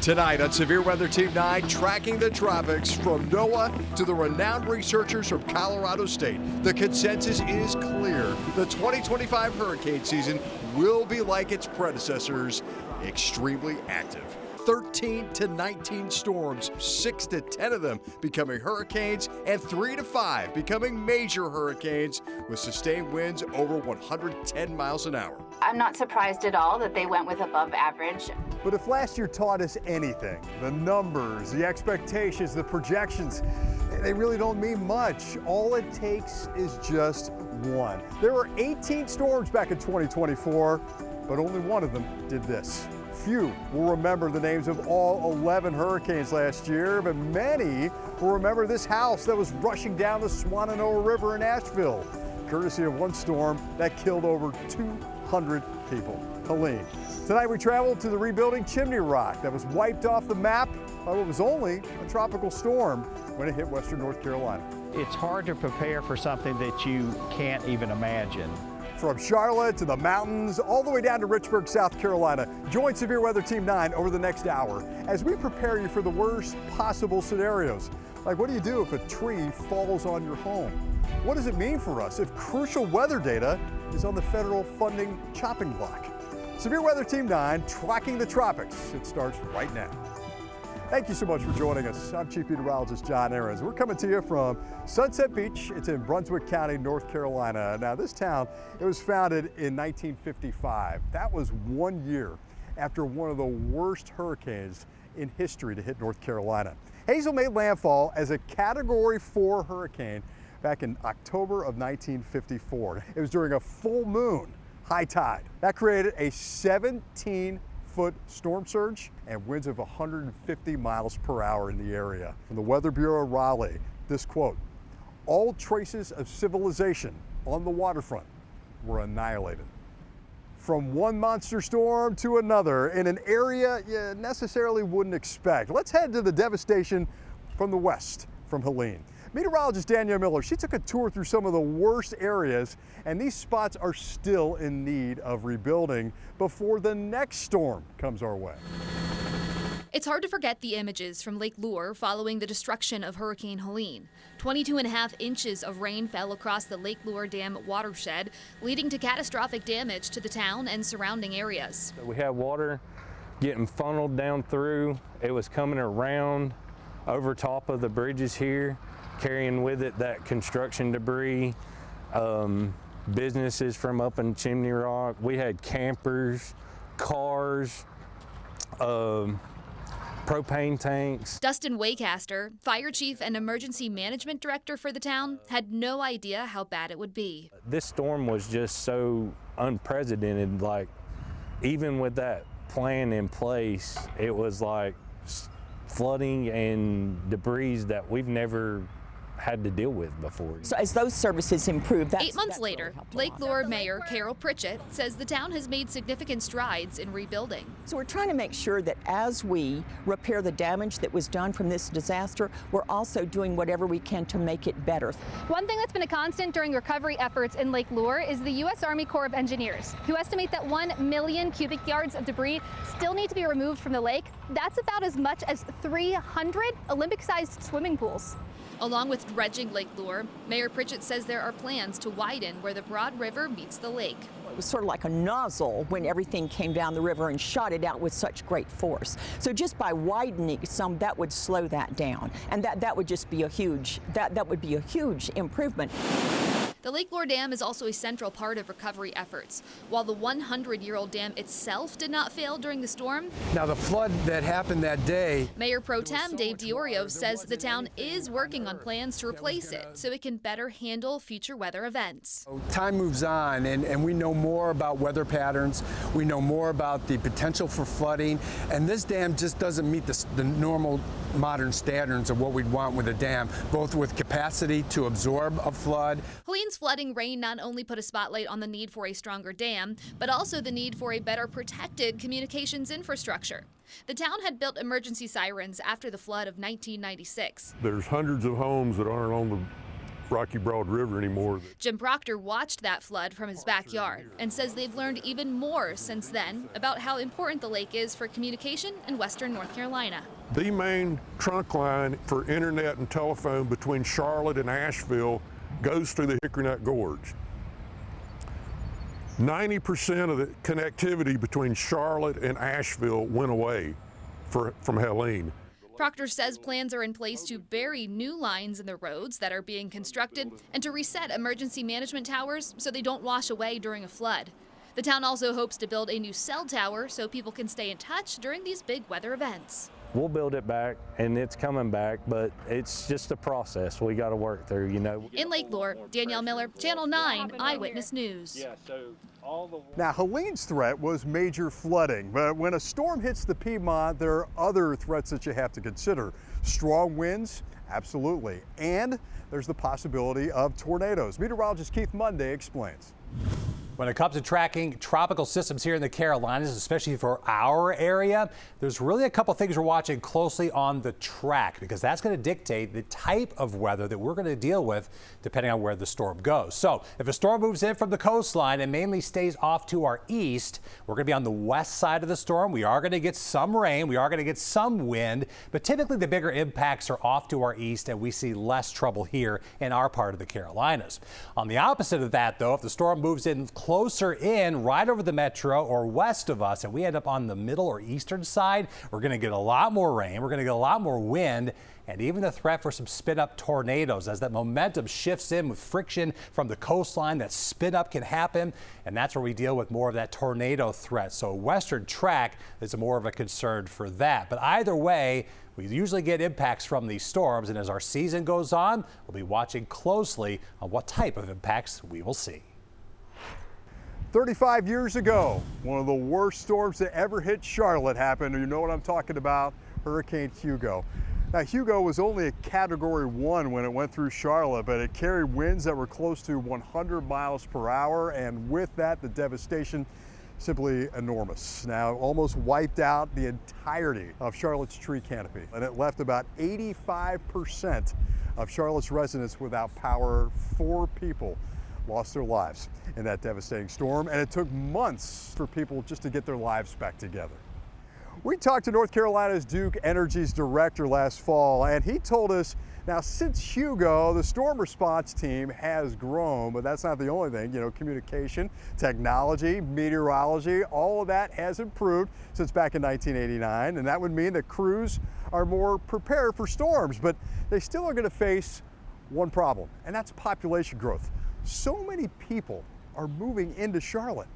Tonight on Severe Weather Team 9, tracking the tropics from NOAA to the renowned researchers from Colorado State. The consensus is clear. The 2025 hurricane season will be like its predecessors, extremely active. 13 to 19 storms, 6 to 10 of them becoming hurricanes, and 3 to 5 becoming major hurricanes with sustained winds over 110 miles an hour. I'm not surprised at all that they went with above average. But if last year taught us anything, the numbers, the expectations, the projections, they really don't mean much. All it takes is just one. There were 18 storms back in 2024, but only one of them did this. Few will remember the names of all 11 hurricanes last year, but many will remember this house that was rushing down the Swananoa River in Asheville, courtesy of one storm that killed over 200 people. Helen. Tonight we traveled to the rebuilding Chimney Rock that was wiped off the map by what was only a tropical storm when it hit western North Carolina. It's hard to prepare for something that you can't even imagine. From Charlotte to the mountains, all the way down to Richburg, South Carolina. Join Severe Weather Team 9 over the next hour as we prepare you for the worst possible scenarios. Like, what do you do if a tree falls on your home? What does it mean for us if crucial weather data is on the federal funding chopping block? Severe Weather Team 9, tracking the tropics. It starts right now. Thank you so much for joining us. I'm Chief Meteorologist John Ahrens. We're coming to you from Sunset Beach. It's in Brunswick County, North Carolina. Now, this town, it was founded in 1955. That was 1 year after one of the worst hurricanes in history to hit North Carolina. Hazel made landfall as a Category 4 hurricane back in October of 1954. It was during a full moon, high tide. That created a 17-foot storm surge and winds of 150 miles per hour in the area. From the Weather Bureau of Raleigh, this quote: "All traces of civilization on the waterfront were annihilated." From one monster storm to another in an area you necessarily wouldn't expect. Let's head to the devastation from the west, from Helen. Meteorologist Danielle Miller, she took a tour through some of the worst areas, and these spots are still in need of rebuilding before the next storm comes our way. It's hard to forget the images from Lake Lure following the destruction of Hurricane Helene. 22.5 inches of rain fell across the Lake Lure Dam watershed, leading to catastrophic damage to the town and surrounding areas. We had water getting funneled down through. It was coming around over top of the bridges here, carrying with it that construction debris, businesses from up in Chimney Rock. We had campers, cars, propane tanks. Dustin Waycaster, fire chief and emergency management director for the town, had no idea how bad it would be. This storm was just so unprecedented. Like, even with that plan in place, it was like flooding and debris that we've never had to deal with before. So as those services improve, 8 months later, Lake Lure Mayor Carol Pritchett says the town has made significant strides in rebuilding. So we're trying to make sure that as we repair the damage that was done from this disaster, we're also doing whatever we can to make it better. One thing that's been a constant during recovery efforts in Lake Lure is the U.S. Army Corps of Engineers, who estimate that 1 million cubic yards of debris still need to be removed from the lake. That's about as much as 300 Olympic-sized swimming pools. Along with dredging Lake Lure, Mayor Pritchett says there are plans to widen where the Broad River meets the lake. It was sort of like a nozzle when everything came down the river and shot it out with such great force. So just by widening some, that would slow that down, and that would just be a huge improvement. The Lake Lure Dam is also a central part of recovery efforts. While the 100-year-old dam itself did not fail during the storm, now the flood that happened that day, Mayor Pro Tem Dave DiOrio says the town is working on plans to replace it so it can better handle future weather events. Time moves on, and we know more about weather patterns. We know more about the potential for flooding, and this dam just doesn't meet the normal modern standards of what we'd want with a dam, both with capacity to absorb a flood. Helene's flooding rain not only put a spotlight on the need for a stronger dam, but also the need for a better protected communications infrastructure. The town had built emergency sirens after the flood of 1996. There's hundreds of homes that aren't on the Rocky Broad River anymore. Jim Proctor watched that flood from his backyard and says they've learned even more since then about how important the lake is for communication in western North Carolina. The main trunk line for internet and telephone between Charlotte and Asheville goes through the Hickory Nut Gorge. 90% of the connectivity between Charlotte and Asheville went away from Helen. Proctor says plans are in place to bury new lines in the roads that are being constructed and to reset emergency management towers so they don't wash away during a flood. The town also hopes to build a new cell tower so people can stay in touch during these big weather events. We'll build it back, and it's coming back, but it's just a process we got to work through, you know. In Lake Lure, Danielle Miller, Channel 9 Eyewitness News. Now, Helene's threat was major flooding, but when a storm hits the Piedmont, there are other threats that you have to consider. Strong winds, absolutely, and there's the possibility of tornadoes. Meteorologist Keith Monday explains. When it comes to tracking tropical systems here in the Carolinas, especially for our area, there's really a couple things we're watching closely on the track because that's going to dictate the type of weather that we're going to deal with depending on where the storm goes. So if a storm moves in from the coastline and mainly stays off to our east, we're going to be on the west side of the storm. We are going to get some rain. We are going to get some wind, but typically the bigger impacts are off to our east and we see less trouble here in our part of the Carolinas. On the opposite of that, though, if the storm moves in closer in right over the metro or west of us and we end up on the middle or eastern side, we're going to get a lot more rain, we're going to get a lot more wind, and even the threat for some spin up tornadoes as that momentum shifts in with friction from the coastline. That spin up can happen, and that's where we deal with more of that tornado threat. So western track is more of a concern for that, but either way, we usually get impacts from these storms, and as our season goes on, we'll be watching closely on what type of impacts we will see. 35 years ago, one of the worst storms that ever hit Charlotte happened. You know what I'm talking about, Hurricane Hugo. Now, Hugo was only a Category 1 when it went through Charlotte, but it carried winds that were close to 100 miles per hour, and with that, the devastation simply enormous. Now, almost wiped out the entirety of Charlotte's tree canopy, and it left about 85% of Charlotte's residents without power. 4 people lost their lives in that devastating storm, and it took months for people just to get their lives back together. We talked to North Carolina's Duke Energy's director last fall, and he told us now since Hugo, the storm response team has grown, but that's not the only thing. You know, communication, technology, meteorology, all of that has improved since back in 1989, and that would mean that crews are more prepared for storms, but they still are going to face one problem, and that's population growth. So many people are moving into Charlotte.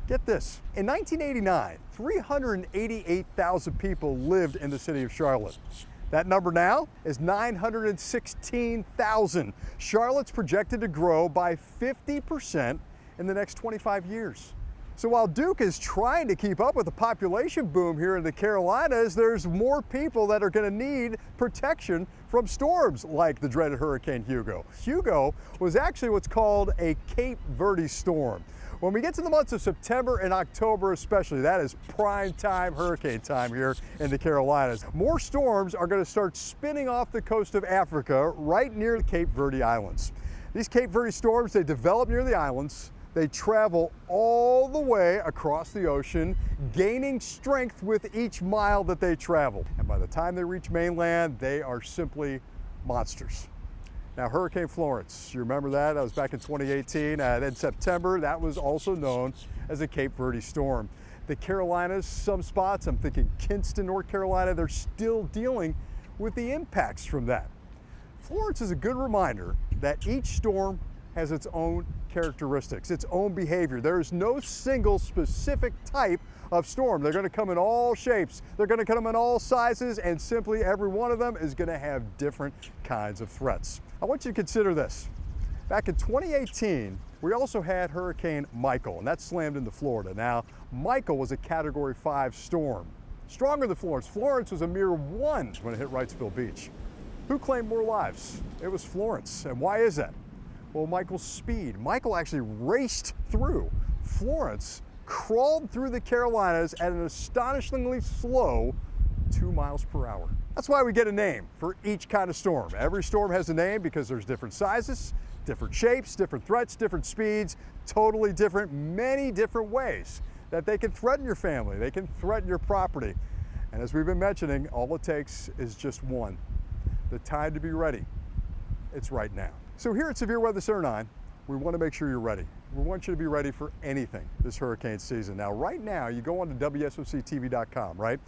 Get this, in 1989, 388,000 people lived in the city of Charlotte. That number now is 916,000. Charlotte's projected to grow by 50% in the next 25 years. So while Duke is trying to keep up with the population boom here in the Carolinas, there's more people that are going to need protection from storms like the dreaded Hurricane Hugo. Hugo was actually what's called a Cape Verde storm. When we get to the months of September and October especially, that is prime time hurricane time here in the Carolinas. More storms are going to start spinning off the coast of Africa right near the Cape Verde Islands. These Cape Verde storms, they develop near the islands. They travel all the way across the ocean, gaining strength with each mile that they travel. And by the time they reach mainland, they are simply monsters. Now, Hurricane Florence, you remember that? That was back in 2018. In September, that was also known as a Cape Verde storm. The Carolinas, some spots, I'm thinking Kinston, North Carolina, they're still dealing with the impacts from that. Florence is a good reminder that each storm has its own characteristics, its own behavior. There is no single specific type of storm. They're going to come in all shapes. They're going to come in all sizes, and simply every one of them is going to have different kinds of threats. I want you to consider this. Back in 2018, we also had Hurricane Michael, and that slammed into Florida. Now, Michael was a Category 5 storm, stronger than Florence. Florence was a mere 1 when it hit Wrightsville Beach. Who claimed more lives? It was Florence. And why is that? Well, Michael's speed. Michael actually raced through. Florence crawled through the Carolinas at an astonishingly slow 2 miles per hour. That's why we get a name for each kind of storm. Every storm has a name because there's different sizes, Different shapes, different threats, different speeds, totally different, many different ways that they can threaten your family, they can threaten your property. And as we've been mentioning, all it takes is just one. The time to be ready, it's right now. So here at Severe Weather Center 9, we want to make sure you're ready. We want you to be ready for anything this hurricane season. Now, right now, you go on to WSOC-TV.com, right?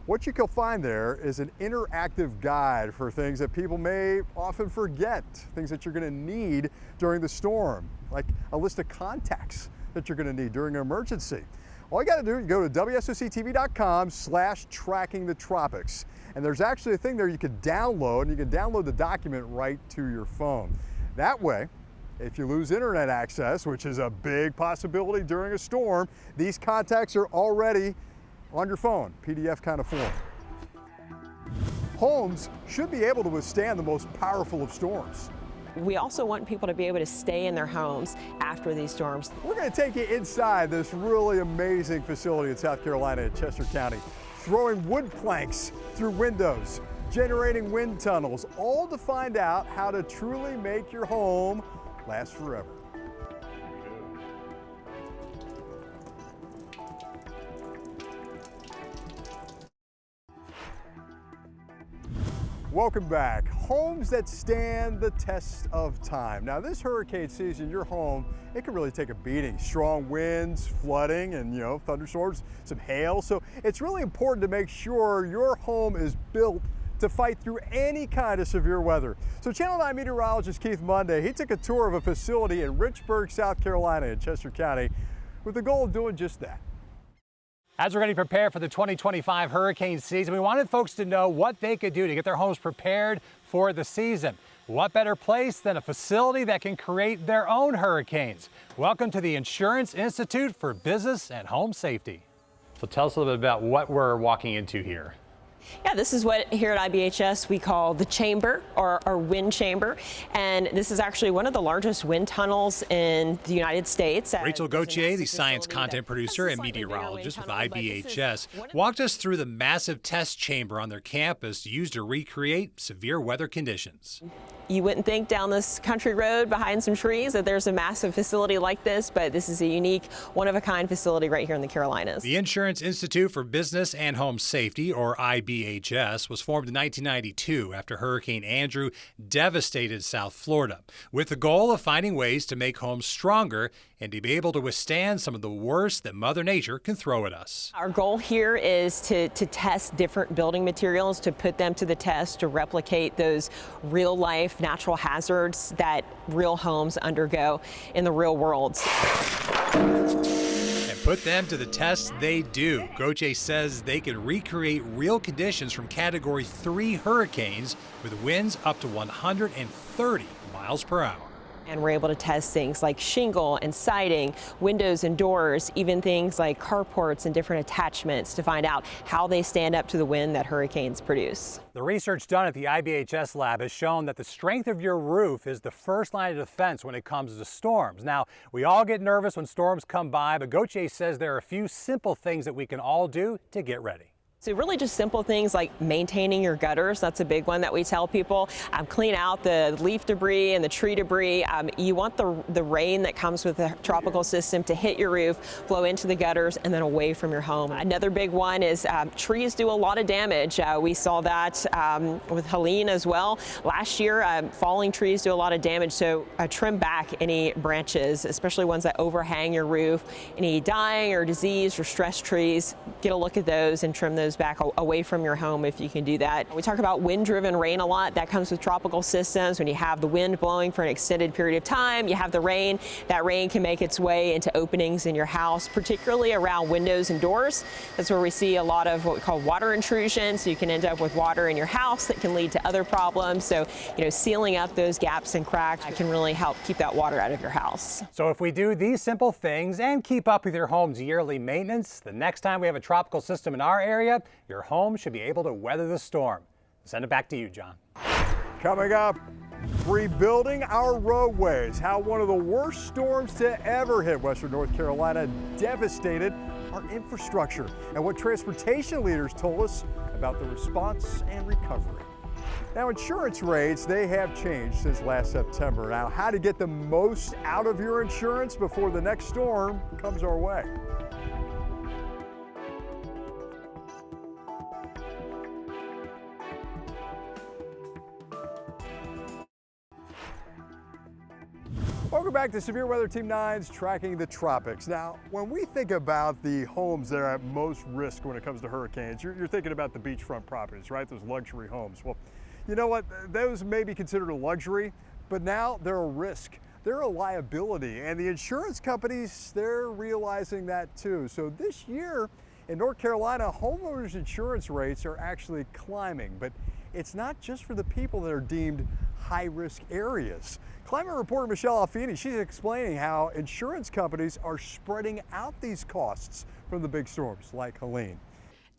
What you can find there is an interactive guide for things that people may often forget, things that you're going to need during the storm, like a list of contacts that you're going to need during an emergency. All you got to do, you go to WSOC-TV.com/Tracking the Tropics. And there's actually a thing there you can download, and you can download the document right to your phone. That way, if you lose internet access, which is a big possibility during a storm, these contacts are already on your phone, PDF kind of form. Homes should be able to withstand the most powerful of storms. We also want people to be able to stay in their homes after these storms. We're going to take you inside this really amazing facility in South Carolina in Chester County, throwing wood planks through windows, generating wind tunnels, all to find out how to truly make your home last forever. Welcome back. Homes that stand the test of time. Now, this hurricane season, your home, it can really take a beating. Strong winds, flooding, and thunderstorms, some hail. So it's really important to make sure your home is built to fight through any kind of severe weather. So Channel 9 meteorologist Keith Monday, he took a tour of a facility in Richburg, South Carolina in Chester County with the goal of doing just that. As we're getting prepared for the 2025 hurricane season, we wanted folks to know what they could do to get their homes prepared for the season. What better place than a facility that can create their own hurricanes? Welcome to the Insurance Institute for Business and Home Safety. So tell us a little bit about what we're walking into here. Yeah, this is what here at IBHS we call the chamber or wind chamber. And this is actually one of the largest wind tunnels in the United States. Rachel Gauthier, the science content producer and meteorologist with IBHS, walked us through the massive test chamber on their campus used to recreate severe weather conditions. You wouldn't think down this country road behind some trees that there's a massive facility like this, but this is a unique, one-of-a-kind facility right here in the Carolinas. The Insurance Institute for Business and Home Safety, or IBHS, was formed in 1992 after Hurricane Andrew devastated South Florida, with the goal of finding ways to make homes stronger and to be able to withstand some of the worst that Mother Nature can throw at us. Our goal here is to test different building materials, to put them to the test, to replicate those real-life natural hazards that real homes undergo in the real world. And put them to the test they do. Gauthier says they can recreate real conditions from Category 3 hurricanes with winds up to 130 miles per hour. And we're able to test things like shingle and siding, windows and doors, even things like carports and different attachments to find out how they stand up to the wind that hurricanes produce. The research done at the IBHS lab has shown that the strength of your roof is the first line of defense when it comes to storms. Now, we all get nervous when storms come by, but Gauthier says there are a few simple things that we can all do to get ready. So really just simple things like maintaining your gutters. That's a big one that we tell people. Clean out the leaf debris and the tree debris. You want the rain that comes with the tropical system to hit your roof, flow into the gutters, and then away from your home. Another big one is trees do a lot of damage. We saw that with Helen as well. Last year, falling trees do a lot of damage, so trim back any branches, especially ones that overhang your roof. Any dying or diseased or stressed trees, get a look at those and trim those back away from your home if you can do that. We talk about wind-driven rain a lot. That comes with tropical systems. When you have the wind blowing for an extended period of time, you have the rain. That rain can make its way into openings in your house, particularly around windows and doors. That's where we see a lot of what we call water intrusion. So you can end up with water in your house that can lead to other problems. So, sealing up those gaps and cracks can really help keep that water out of your house. So if we do these simple things and keep up with your home's yearly maintenance, the next time we have a tropical system in our area, your home should be able to weather the storm. Send it back to you, John. Coming up, rebuilding our roadways, how one of the worst storms to ever hit Western North Carolina devastated our infrastructure, and what transportation leaders told us about the response and recovery. Now, insurance rates, they have changed since last September. Now, how to get the most out of your insurance before the next storm comes our way. Welcome back to Severe Weather Team 9's Tracking the Tropics. Now, when we think about the homes that are at most risk when it comes to hurricanes, you're thinking about the beachfront properties, right? Those luxury homes. Well, you know what? Those may be considered a luxury, but now they're a risk. They're a liability, and the insurance companies, they're realizing that too. So this year in North Carolina, homeowners insurance rates are actually climbing, but it's not just for the people that are deemed high-risk areas. Climate reporter Michelle Alfini, she's explaining how insurance companies are spreading out these costs from the big storms like Helene.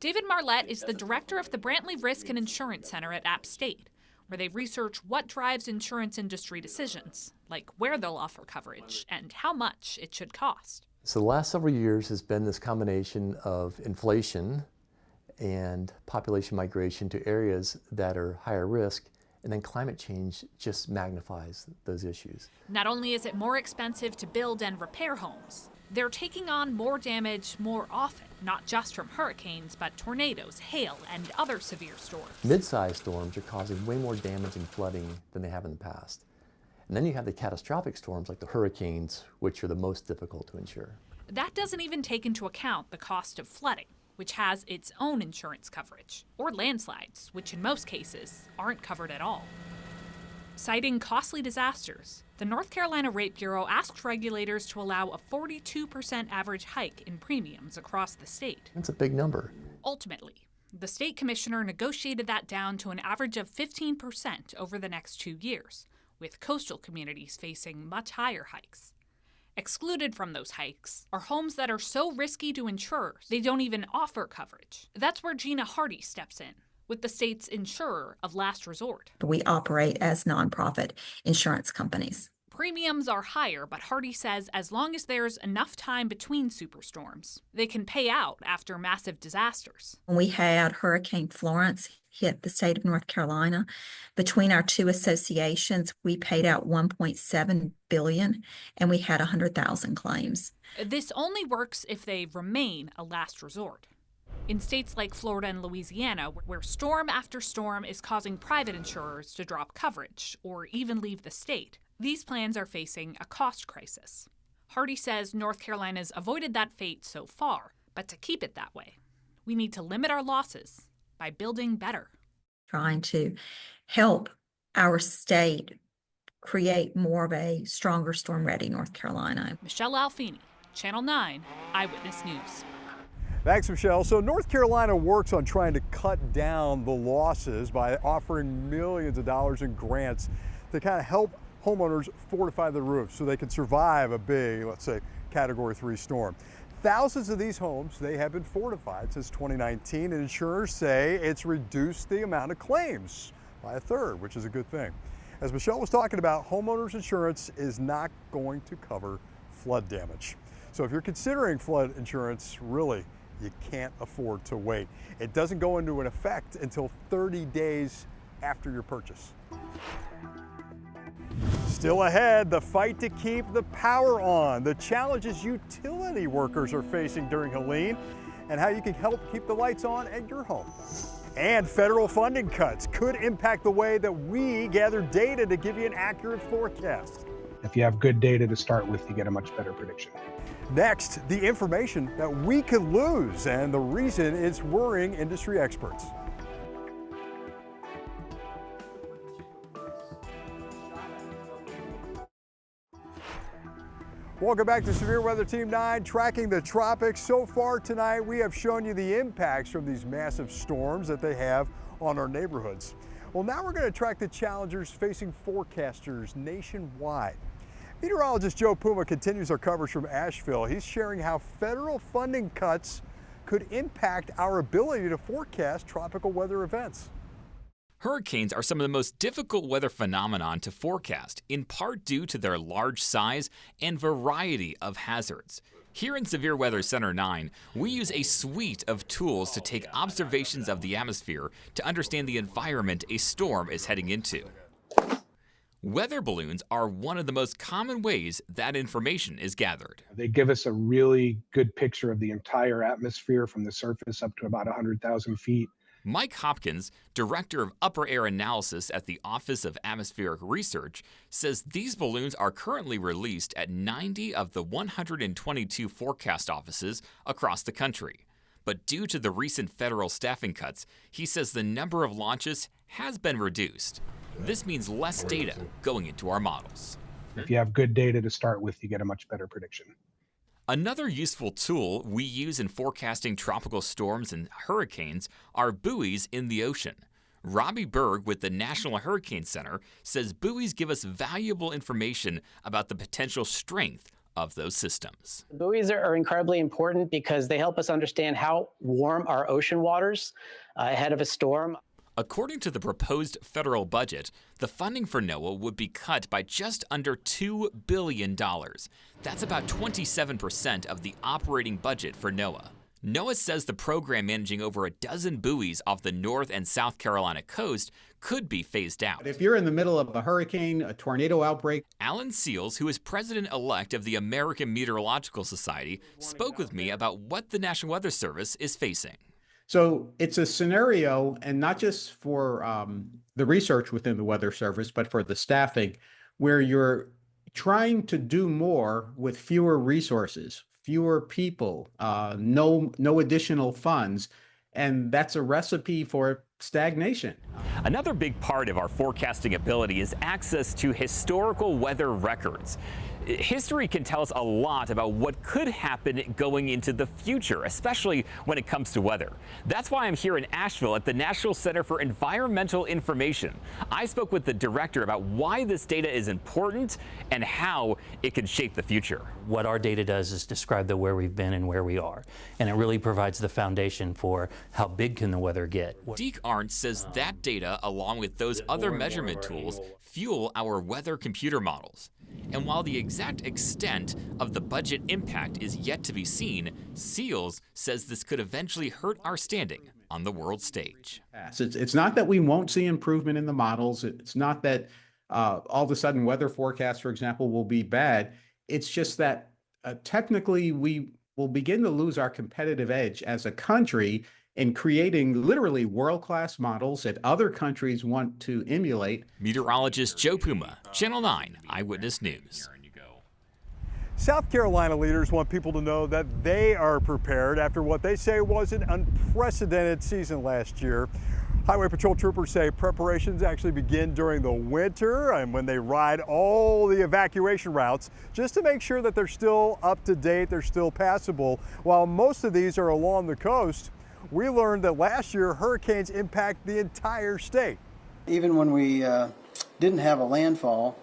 David Marlette is the director of the Brantley Risk and Insurance Center at App State, where they research what drives insurance industry decisions, like where they'll offer coverage and how much it should cost. So the last several years has been this combination of inflation and population migration to areas that are higher risk, and then climate change just magnifies those issues. Not only is it more expensive to build and repair homes, they're taking on more damage more often, not just from hurricanes, but tornadoes, hail, and other severe storms. Mid-sized storms are causing way more damage and flooding than they have in the past. And then you have the catastrophic storms like the hurricanes, which are the most difficult to insure. That doesn't even take into account the cost of flooding, which has its own insurance coverage, or landslides, which in most cases aren't covered at all. Citing costly disasters, the North Carolina Rate Bureau asked regulators to allow a 42% average hike in premiums across the state. That's a big number. Ultimately, the state commissioner negotiated that down to an average of 15% over the next 2 years, with coastal communities facing much higher hikes. Excluded from those hikes are homes that are so risky to insurers they don't even offer coverage. That's where Gina Hardy steps in, with the state's insurer of last resort. We operate as nonprofit insurance companies. Premiums are higher, but Hardy says as long as there's enough time between superstorms, they can pay out after massive disasters. When we had Hurricane Florence hit the state of North Carolina, between our two associations, we paid out $1.7 billion, and we had 100,000 claims. This only works if they remain a last resort. In states like Florida and Louisiana, where storm after storm is causing private insurers to drop coverage or even leave the state, these plans are facing a cost crisis. Hardy says North Carolina's avoided that fate so far, but to keep it that way, we need to limit our losses by building better. Trying to help our state create more of a stronger storm-ready North Carolina. Michelle Alfini, Channel 9 Eyewitness News. Thanks, Michelle. So North Carolina works on trying to cut down the losses by offering millions of dollars in grants to kind of help homeowners fortify the roof so they can survive a big, let's say, Category 3 storm. Thousands of these homes, they have been fortified since 2019, and insurers say it's reduced the amount of claims by a third, which is a good thing. As Michelle was talking about, homeowners insurance is not going to cover flood damage. So if you're considering flood insurance, really, you can't afford to wait. It doesn't go into an effect until 30 days after your purchase. Still ahead, the fight to keep the power on, the challenges utility workers are facing during Helene, and how you can help keep the lights on at your home. And federal funding cuts could impact the way that we gather data to give you an accurate forecast. If you have good data to start with, you get a much better prediction. Next, the information that we could lose and the reason it's worrying industry experts. Welcome back to Severe Weather Team 9, Tracking the Tropics. So far tonight, we have shown you the impacts from these massive storms that they have on our neighborhoods. Well, now we're going to track the challenges facing forecasters nationwide. Meteorologist Joe Puma continues our coverage from Asheville. He's sharing how federal funding cuts could impact our ability to forecast tropical weather events. Hurricanes are some of the most difficult weather phenomenon to forecast, in part due to their large size and variety of hazards. Here in Severe Weather Center 9, we use a suite of tools to take observations of the atmosphere to understand the environment a storm is heading into. Weather balloons are one of the most common ways that information is gathered. They give us a really good picture of the entire atmosphere from the surface up to about 100,000 feet. Mike Hopkins, Director of Upper Air Analysis at the Office of Atmospheric Research, says these balloons are currently released at 90 of the 122 forecast offices across the country. But due to the recent federal staffing cuts, he says the number of launches has been reduced. This means less data going into our models. If you have good data to start with, you get a much better prediction. Another useful tool we use in forecasting tropical storms and hurricanes are buoys in the ocean. Robbie Berg with the National Hurricane Center says buoys give us valuable information about the potential strength of those systems. Buoys are incredibly important because they help us understand how warm our ocean waters ahead of a storm. According to the proposed federal budget, the funding for NOAA would be cut by just under $2 billion. That's about 27% of the operating budget for NOAA. NOAA says the program managing over a dozen buoys off the North and South Carolina coast could be phased out. If you're in the middle of a hurricane, a tornado outbreak. Alan Seals, who is president-elect of the American Meteorological Society, spoke with me about what the National Weather Service is facing. So it's a scenario, and not just for the research within the Weather Service, but for the staffing, where you're trying to do more with fewer resources, fewer people, no additional funds, and that's a recipe for stagnation. Another big part of our forecasting ability is access to historical weather records. History can tell us a lot about what could happen going into the future, especially when it comes to weather. That's why I'm here in Asheville at the National Center for Environmental Information. I spoke with the director about why this data is important and how it can shape the future. What our data does is describe where we've been and where we are, and it really provides the foundation for how big can the weather get. Deke Arndt says that data, along with those other measurement tools, fuel our weather computer models. And while the exact extent of the budget impact is yet to be seen, Seals says this could eventually hurt our standing on the world stage. It's not that we won't see improvement in the models. It's not that all of a sudden weather forecasts, for example, will be bad. It's just that technically we will begin to lose our competitive edge as a country in creating literally world-class models that other countries want to emulate. Meteorologist Joe Puma, Channel 9 Eyewitness News. South Carolina leaders want people to know that they are prepared after what they say was an unprecedented season last year. Highway Patrol troopers say preparations actually begin during the winter and when they ride all the evacuation routes just to make sure that they're still up to date, they're still passable. While most of these are along the coast, we learned that last year hurricanes impact the entire state. Even when we didn't have a landfall,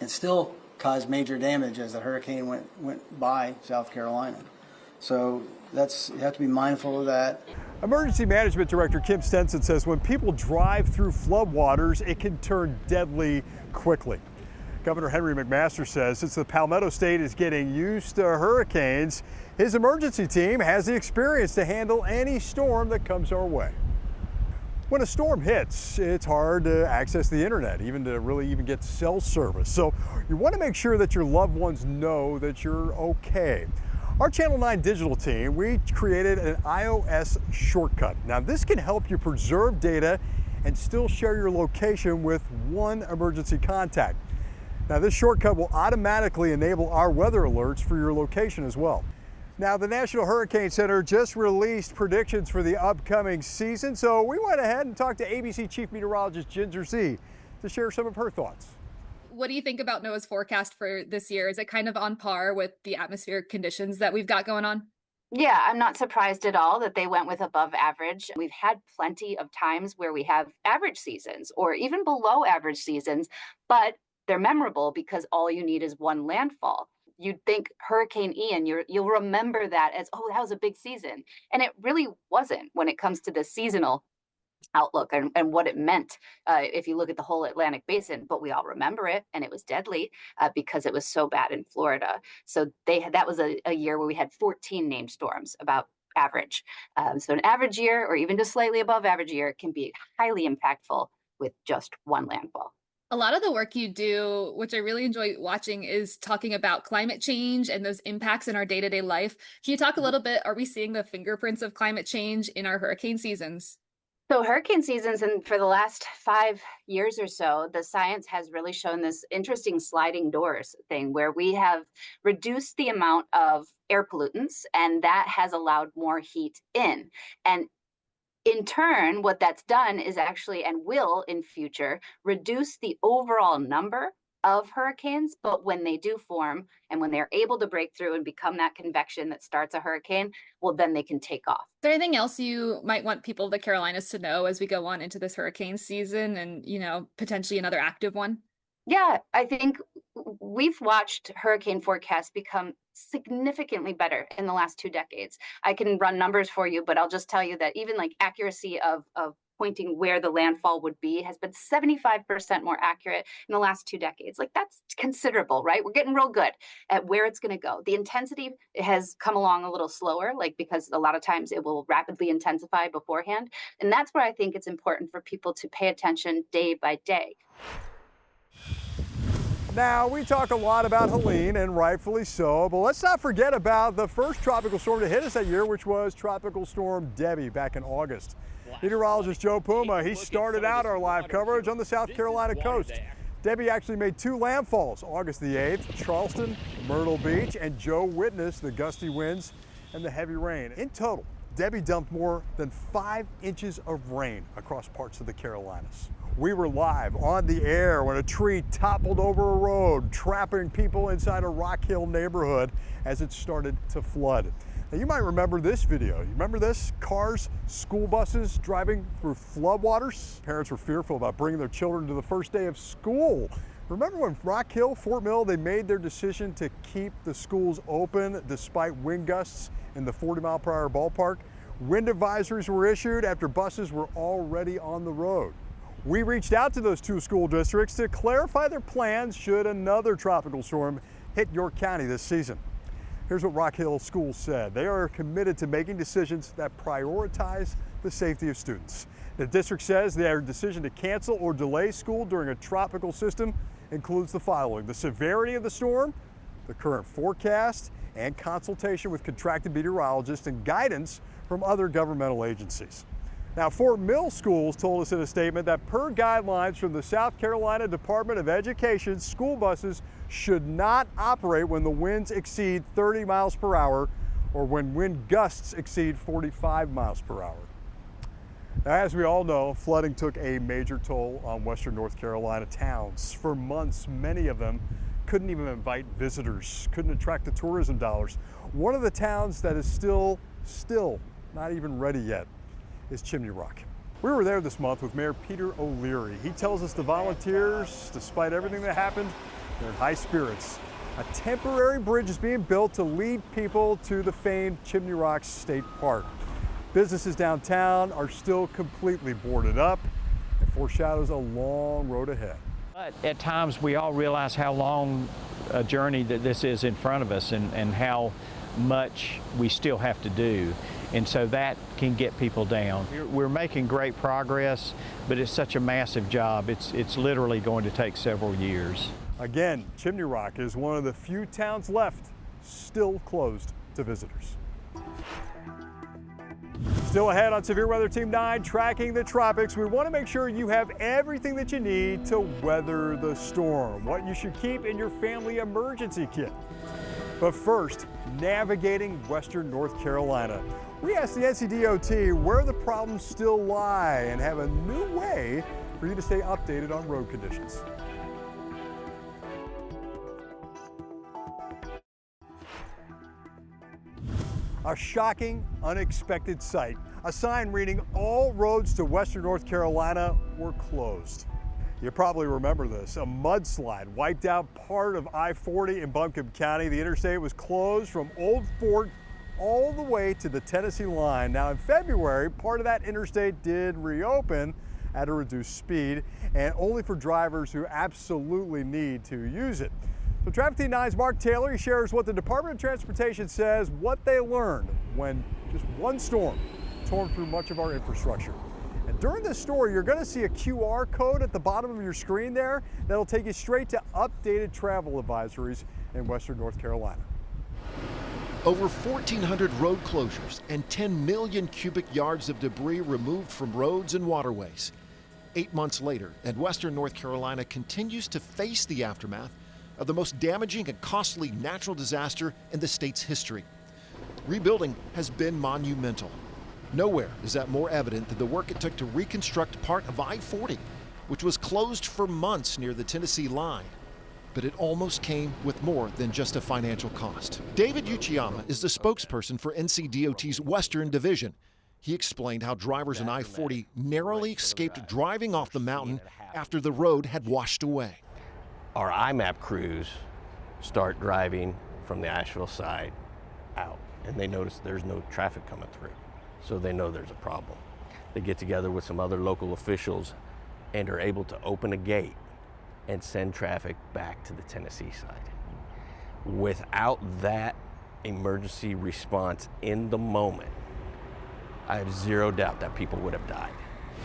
it still caused major damage as the hurricane went by South Carolina. So you have to be mindful of that. Emergency Management Director Kim Stenson says when people drive through floodwaters, it can turn deadly quickly. Governor Henry McMaster says since the Palmetto State is getting used to hurricanes, his emergency team has the experience to handle any storm that comes our way. When a storm hits, it's hard to access the internet, even to really get cell service. So you want to make sure that your loved ones know that you're okay. Our Channel 9 digital team, we created an iOS shortcut. Now this can help you preserve data and still share your location with one emergency contact. Now this shortcut will automatically enable our weather alerts for your location as well. Now the National Hurricane Center just released predictions for the upcoming season, so we went ahead and talked to ABC Chief Meteorologist Ginger Z to share some of her thoughts. What do you think about NOAA's forecast for this year? Is it kind of on par with the atmospheric conditions that we've got going on? Yeah, I'm not surprised at all that they went with above average. We've had plenty of times where we have average seasons or even below average seasons, but they're memorable because all you need is one landfall. You'd think Hurricane Ian, you'll remember that as, oh, that was a big season. And it really wasn't when it comes to the seasonal outlook and what it meant if you look at the whole Atlantic basin, but we all remember it, and it was deadly because it was so bad in Florida. So that was a year where we had 14 named storms, about average. So an average year, or even just slightly above average year, can be highly impactful with just one landfall. A lot of the work you do, which I really enjoy watching, is talking about climate change and those impacts in our day-to-day life. Can you talk a little bit, are we seeing the fingerprints of climate change in our hurricane seasons? So hurricane seasons, and for the last 5 years or so, the science has really shown this interesting sliding doors thing where we have reduced the amount of air pollutants, and that has allowed more heat in. And in turn, what that's done is actually, and will in future, reduce the overall number of hurricanes. But when they do form and when they're able to break through and become that convection that starts a hurricane, well, then they can take off. Is there anything else you might want people of the Carolinas to know as we go on into this hurricane season and, potentially another active one? Yeah, I think we've watched hurricane forecasts become significantly better in the last 2 decades. I can run numbers for you, but I'll just tell you that even like accuracy of pointing where the landfall would be has been 75% more accurate in the last 2 decades. Like, that's considerable, right? We're getting real good at where it's going to go. The intensity has come along a little slower, because a lot of times it will rapidly intensify beforehand. And that's where I think it's important for people to pay attention day by day. Now, we talk a lot about Helene, and rightfully so, but let's not forget about the first tropical storm to hit us that year, which was Tropical Storm Debbie back in August. Meteorologist Joe Puma, he started out our live coverage on the South Carolina coast. Debbie actually made 2 landfalls, August the 8th, Charleston, Myrtle Beach, and Joe witnessed the gusty winds and the heavy rain. In total, Debbie dumped more than 5 inches of rain across parts of the Carolinas. We were live on the air when a tree toppled over a road, trapping people inside a Rock Hill neighborhood as it started to flood. Now, you might remember this video. You remember this? Cars, school buses driving through floodwaters. Parents were fearful about bringing their children to the first day of school. Remember when Rock Hill, Fort Mill, they made their decision to keep the schools open despite wind gusts in the 40-mile-per-hour ballpark? Wind advisories were issued after buses were already on the road. We reached out to those 2 school districts to clarify their plans should another tropical storm hit York County this season. Here's what Rock Hill Schools said. They are committed to making decisions that prioritize the safety of students. The district says their decision to cancel or delay school during a tropical system includes the following: the severity of the storm, the current forecast, and consultation with contracted meteorologists and guidance from other governmental agencies. Now, Fort Mill Schools told us in a statement that per guidelines from the South Carolina Department of Education, school buses should not operate when the winds exceed 30 miles per hour or when wind gusts exceed 45 miles per hour. Now, as we all know, flooding took a major toll on Western North Carolina towns. For months, many of them couldn't even invite visitors, couldn't attract the tourism dollars. One of the towns that is still not even ready yet is Chimney Rock. We were there this month with Mayor Peter O'Leary. He tells us the volunteers, despite everything that happened, they're in high spirits. A temporary bridge is being built to lead people to the famed Chimney Rock State Park. Businesses downtown are still completely boarded up and foreshadows a long road ahead. But at times we all realize how long a journey that this is in front of us and how much we still have to do. And so that can get people down. We're making great progress, but it's such a massive job. It's literally going to take several years. Again, Chimney Rock is one of the few towns left still closed to visitors. Still ahead on Severe Weather Team 9, Tracking the Tropics. We want to make sure you have everything that you need to weather the storm, what you should keep in your family emergency kit. But first, navigating Western North Carolina. We asked the NCDOT where the problems still lie and have a new way for you to stay updated on road conditions. A shocking, unexpected sight. A sign reading all roads to Western North Carolina were closed. You probably remember this. A mudslide wiped out part of I-40 in Buncombe County. The interstate was closed from Old Fort all the way to the Tennessee line. Now in February, part of that interstate did reopen at a reduced speed and only for drivers who absolutely need to use it. So Traffic Team 9's Mark Taylor, he shares what the Department of Transportation says, what they learned when just one storm tore through much of our infrastructure. And during this story, you're going to see a QR code at the bottom of your screen there that'll take you straight to updated travel advisories in Western North Carolina. Over 1,400 road closures and 10 million cubic yards of debris removed from roads and waterways. 8 months later, and Western North Carolina continues to face the aftermath of the most damaging and costly natural disaster in the state's history. Rebuilding has been monumental. Nowhere is that more evident than the work it took to reconstruct part of I-40, which was closed for months near the Tennessee line. But it almost came with more than just a financial cost. David Uchiyama is the spokesperson for NCDOT's Western Division. He explained how drivers on I-40 narrowly escaped driving off the mountain after the road had washed away. Our IMAP crews start driving from the Asheville side out, and they notice there's no traffic coming through, so they know there's a problem. They get together with some other local officials and are able to open a gate and send traffic back to the Tennessee side. Without that emergency response in the moment, I have zero doubt that people would have died.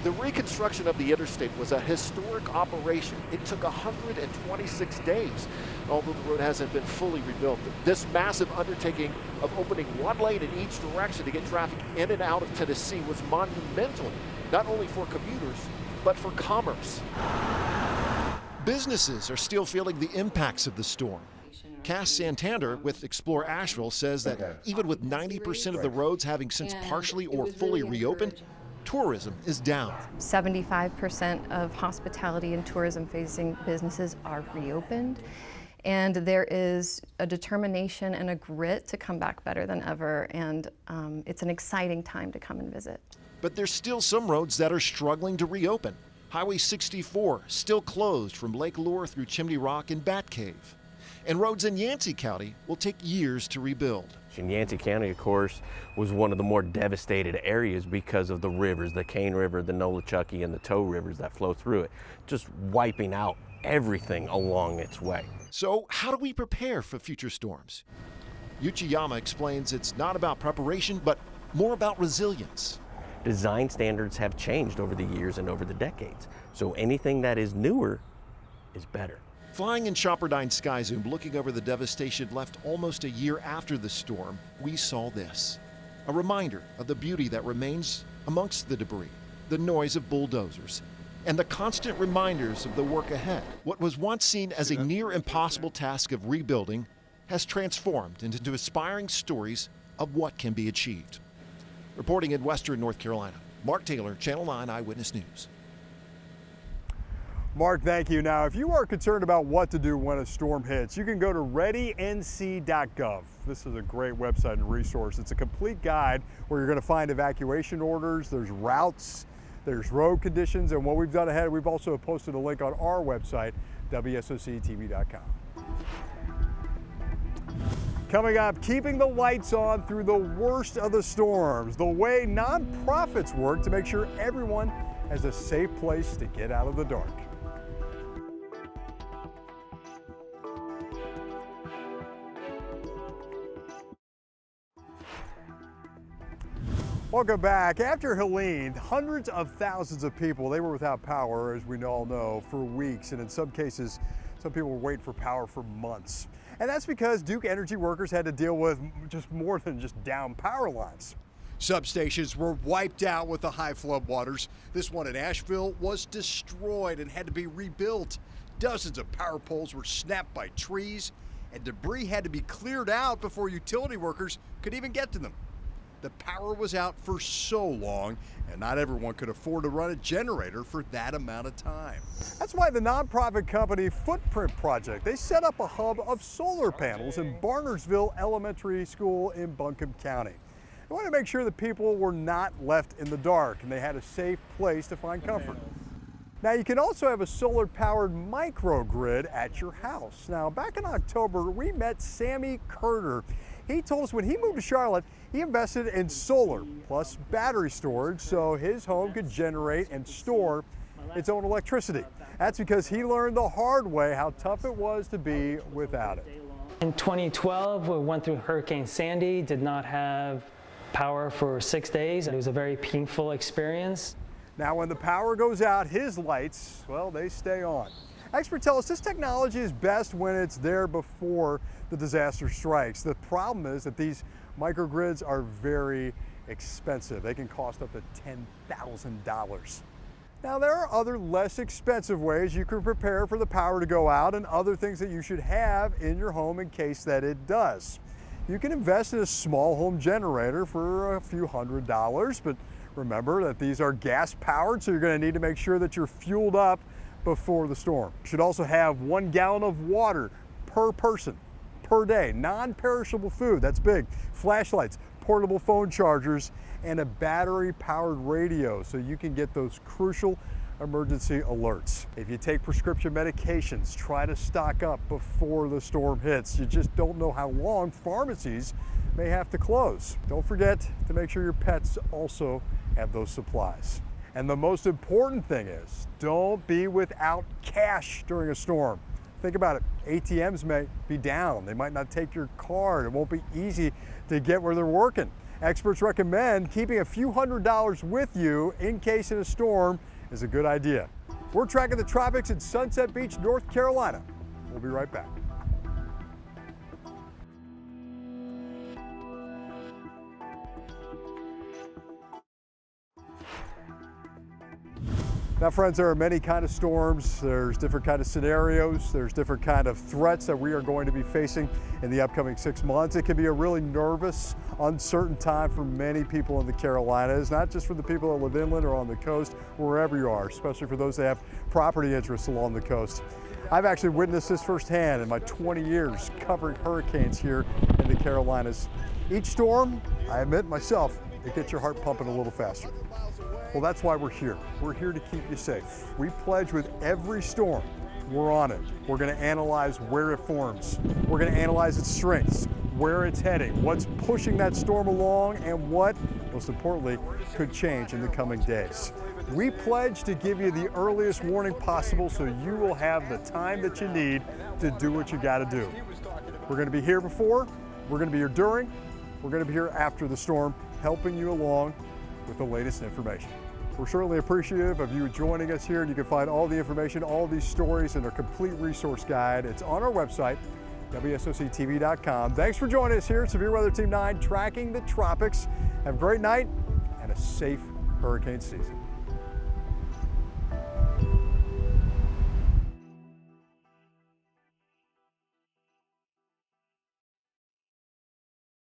The reconstruction of the interstate was a historic operation. It took 126 days, although the road hasn't been fully rebuilt. This massive undertaking of opening one lane in each direction to get traffic in and out of Tennessee was monumental, not only for commuters, but for commerce. Businesses are still feeling the impacts of the storm. Cass Santander with Explore Asheville says that even with 90% of the roads having since partially or fully reopened, tourism is down. 75% of hospitality and tourism facing businesses are reopened, and there is a determination and a grit to come back better than ever, and it's an exciting time to come and visit. But there's still some roads that are struggling to reopen. Highway 64 still closed from Lake Lure through Chimney Rock and Bat Cave. And roads in Yancey County will take years to rebuild. In Yancey County, of course, was one of the more devastated areas because of the rivers, the Cane River, the Nolichucky, and the Tow Rivers that flow through it, just wiping out everything along its way. So how do we prepare for future storms? Uchiyama explains it's not about preparation, but more about resilience. Design standards have changed over the years and over the decades, so anything that is newer is better. Flying in Chopperdine Sky Zoom, looking over the devastation left almost a year after the storm, we saw this. A reminder of the beauty that remains amongst the debris, the noise of bulldozers, and the constant reminders of the work ahead. What was once seen as a near impossible task of rebuilding has transformed into inspiring stories of what can be achieved. Reporting in Western North Carolina, Mark Taylor, Channel 9 Eyewitness News. Mark, thank you. Now, if you are concerned about what to do when a storm hits, you can go to readync.gov. This is a great website and resource. It's a complete guide where you're going to find evacuation orders, there's routes, there's road conditions, and what we've done ahead, we've also posted a link on our website, WSOC-TV.com. Coming up, keeping the lights on through the worst of the storms, the way nonprofits work to make sure everyone has a safe place to get out of the dark. Welcome back. After Helen, hundreds of thousands of people, they were without power, as we all know, for weeks, and in some cases, some people were waiting for power for months. And that's because Duke Energy workers had to deal with just more than just down power lines. Substations were wiped out with the high flood waters. This one in Asheville was destroyed and had to be rebuilt. Dozens of power poles were snapped by trees, and debris had to be cleared out before utility workers could even get to them. The power was out for so long, and not everyone could afford to run a generator for that amount of time. That's why the nonprofit company Footprint Project, they set up a hub of solar panels in Barnersville Elementary School in Buncombe County. They wanted to make sure that people were not left in the dark and they had a safe place to find comfort. Now, you can also have a solar-powered microgrid at your house. Now, back in October, we met Sammy Curter. He told us when he moved to Charlotte, he invested in solar plus battery storage so his home could generate and store its own electricity. That's because he learned the hard way how tough it was to be without it. In 2012, we went through Hurricane Sandy, did not have power for 6 days. It was a very painful experience. Now, when the power goes out, his lights, well, they stay on. Experts tell us this technology is best when it's there before the disaster strikes. The problem is that these microgrids are very expensive. They can cost up to $10,000. Now, there are other less expensive ways you can prepare for the power to go out and other things that you should have in your home in case that it does. You can invest in a small home generator for a few $100s, but remember that these are gas powered, so you're going to need to make sure that you're fueled up before the storm. You should also have 1 gallon of water per person per day, non-perishable food, that's big, flashlights, portable phone chargers, and a battery-powered radio so you can get those crucial emergency alerts. If you take prescription medications, try to stock up before the storm hits. You just don't know how long pharmacies may have to close. Don't forget to make sure your pets also have those supplies. And the most important thing is, don't be without cash during a storm. Think about it, ATMs may be down. They might not take your card. It won't be easy to get where they're working. Experts recommend keeping a few $100s with you in case in a storm is a good idea. We're tracking the tropics in Sunset Beach, North Carolina. We'll be right back. Now, friends, there are many kind of storms. There's different kind of scenarios. There's different kind of threats that we are going to be facing in the upcoming 6 months. It can be a really nervous, uncertain time for many people in the Carolinas, not just for the people that live inland or on the coast, wherever you are, especially for those that have property interests along the coast. I've actually witnessed this firsthand in my 20 years covering hurricanes here in the Carolinas. Each storm, I admit myself, it gets your heart pumping a little faster. Well, that's why we're here. We're here to keep you safe. We pledge with every storm, we're on it. We're going to analyze where it forms. We're going to analyze its strengths, where it's heading, what's pushing that storm along, and what, most importantly, could change in the coming days. We pledge to give you the earliest warning possible so you will have the time that you need to do what you got to do. We're going to be here before, we're going to be here during, we're going to be here after the storm, helping you along with the latest information. We're certainly appreciative of you joining us here, and you can find all the information, all these stories in our complete resource guide. It's on our website, WSOC-TV.com. Thanks for joining us here at Severe Weather Team 9, Tracking the Tropics. Have a great night and a safe hurricane season.